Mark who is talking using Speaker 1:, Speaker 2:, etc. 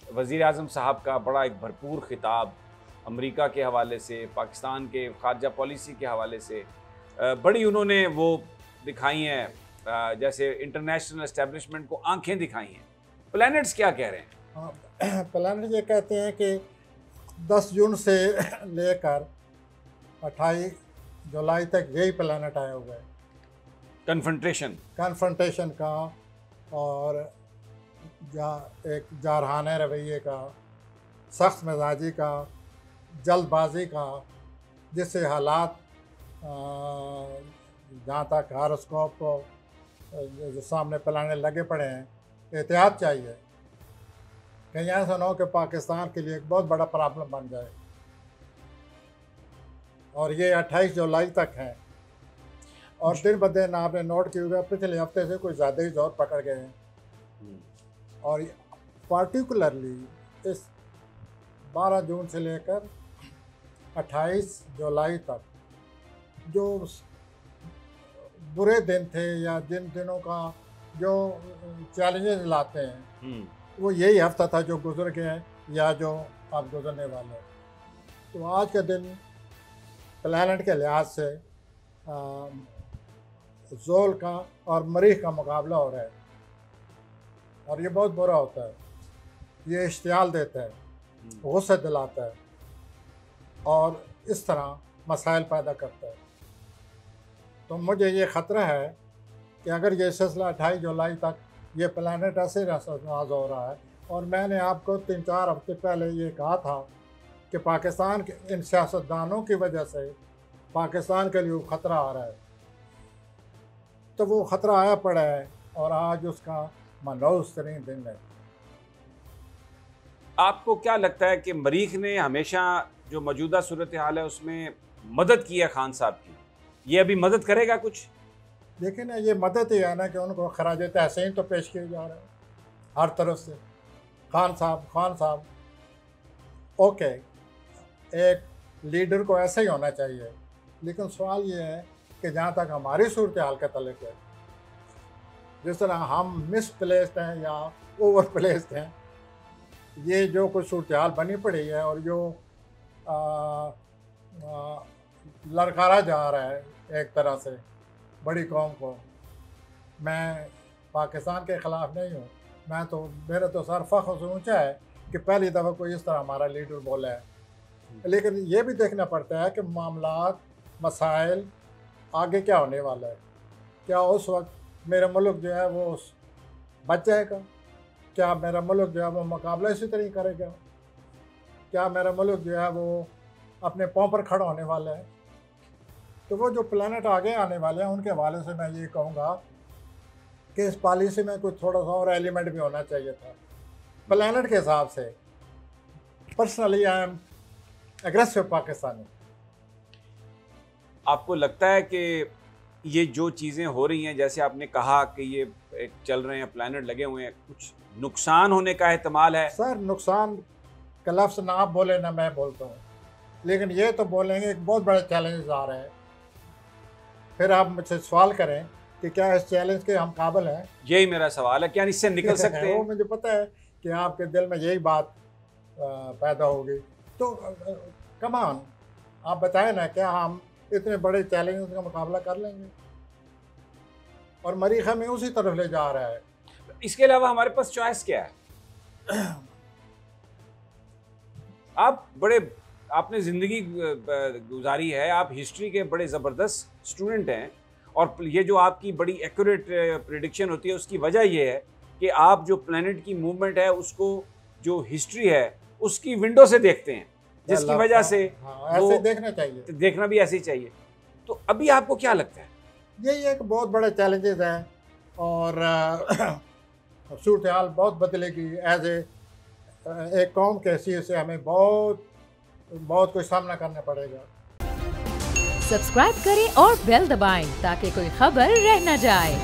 Speaker 1: वज़ीर आज़म साहब का बड़ा एक भरपूर खिताब अमेरिका के हवाले से, पाकिस्तान के ख़ारजा पॉलिसी के हवाले से बड़ी उन्होंने वो दिखाई हैं, जैसे इंटरनेशनल एस्टेब्लिशमेंट को आंखें दिखाई हैं। प्लैनेट्स क्या कह रहे हैं?
Speaker 2: हाँ, प्लानट ये कहते हैं कि 10 जून से लेकर 28 जुलाई तक यही प्लानट आए हुए हैं कन्फ्रंटेशन का, और एक जारहाने रवैये का, सख्त मिजाजी का, जल्दबाजी का, जिससे हालात जहाँ तक हारोस्कोप को जो सामने पलाने लगे पड़े हैं, एहतियात चाहिए। कहीं ऐसा ना हो कि पाकिस्तान के लिए एक बहुत बड़ा प्रॉब्लम बन जाए। और ये 28 जुलाई तक है, और दिन ब दिन आपने नोट किया होगा पिछले हफ्ते से कोई ज़्यादा ही जोर पकड़ गए हैं। और पार्टिकुलरली इस 12 जून से लेकर 28 जुलाई तक जो बुरे दिन थे, या जिन दिनों का जो चैलेंजेस लाते हैं, वो यही हफ्ता था जो गुजर गया है या जो अब गुजरने वाला है। तो आज का दिन प्लैनेट के लिहाज से जोल का और मरीख का मुकाबला हो रहा है, और ये बहुत बुरा होता है। ये इश्तियाल देता है, गुस्सा दिलाता है, और इस तरह मसाइल पैदा करता है। तो मुझे ये ख़तरा है कि अगर ये सिलसिला 28 जुलाई तक ये प्लैनेट ऐसे नज़र हो रहा है, और मैंने आपको 3-4 हफ्ते पहले ये कहा था कि पाकिस्तान के इन सियासतदानों की वजह से पाकिस्तान के लिए ख़तरा आ रहा है, तो वो ख़तरा आया पड़ा है, और आज उसका मनहूस तरीन दिन है।
Speaker 1: आपको क्या लगता है कि मरीख ने हमेशा जो मौजूदा सूरत हाल है उसमें मदद की है खान साहब की, ये अभी मदद करेगा कुछ?
Speaker 2: देखिए ना, ये मदद ही है ना कि उनको खराज तहसीन तो पेश किए जा रहे हैं हर तरफ से। खान साहब ओके, एक लीडर को ऐसा ही होना चाहिए, लेकिन सवाल ये है कि जहाँ तक हमारी सूरत हाल का तल्लुक़ है, जिस तरह हम मिसप्लेस्ड हैं या ओवर प्लेस्ड हैं, ये जो कुछ सूरत हाल बनी पड़ी है और जो ललकारा जा रहा है एक तरह से बड़ी कौम को, मैं पाकिस्तान के ख़िलाफ़ नहीं हूँ, मैं तो मेरा तो सर फ़ख्र से ऊँचा है कि पहली दफ़ा कोई इस तरह हमारा लीडर बोला है। लेकिन ये भी देखना पड़ता है कि मामलात, मसाइल आगे क्या होने वाला है। क्या उस वक्त मेरा मुल्क जो है वो बच जाएगा? क्या मेरा मुल्क जो है वो मुकाबला इसी तरह करेगा? क्या मेरा मुल्क जो है वो अपने पाँव पर खड़ा होने वाला है? तो वो जो प्लैनेट आगे आने वाले हैं उनके हवाले से मैं ये कहूँगा कि इस पॉलिसी में कुछ थोड़ा सा और एलिमेंट भी होना चाहिए था। प्लैनेट के हिसाब से personally I am aggressive Pakistani.
Speaker 1: आपको लगता है कि ये जो चीज़ें हो रही हैं, जैसे आपने कहा कि ये एक चल रहे हैं, प्लैनेट लगे हुए हैं, कुछ नुकसान होने का एहतमाल है?
Speaker 2: सर, नुकसान का लफ्ज़ ना आप बोले ना मैं बोलता हूँ, लेकिन ये तो बोलेंगे एक बहुत बड़े चैलेंजेस आ रहे हैं। फिर आप मुझसे सवाल करें कि क्या इस चैलेंज के हम काबिल हैं?
Speaker 1: यही मेरा सवाल है, क्या इससे निकल सकते हैं?
Speaker 2: वो मुझे पता है कि आपके दिल में यही बात पैदा होगी। तो कम ऑन, आप बताएं ना, क्या हम इतने बड़े चैलेंज का मुकाबला कर लेंगे? और मरीख हमें उसी तरफ ले जा रहा है।
Speaker 1: इसके अलावा हमारे पास चॉइस क्या है? आपने ज़िंदगी गुजारी है, आप हिस्ट्री के बड़े ज़बरदस्त स्टूडेंट हैं, और ये जो आपकी बड़ी एक्यूरेट प्रेडिक्शन होती है उसकी वजह ये है कि आप जो प्लैनेट की मूवमेंट है उसको, जो हिस्ट्री है उसकी विंडो से देखते हैं, जिसकी वजह से
Speaker 2: ऐसे देखना चाहिए,
Speaker 1: देखना भी ऐसे ही चाहिए। तो अभी आपको क्या लगता है?
Speaker 2: यही एक बहुत बड़े चैलेंजेस हैं, और सूरत हाल बहुत बदलेगी। एज एक कौम के हैसियत से हमें बहुत कुछ सामना करना पड़ेगा।
Speaker 3: सब्सक्राइब करें और बेल दबाएं ताकि कोई खबर रह न जाए।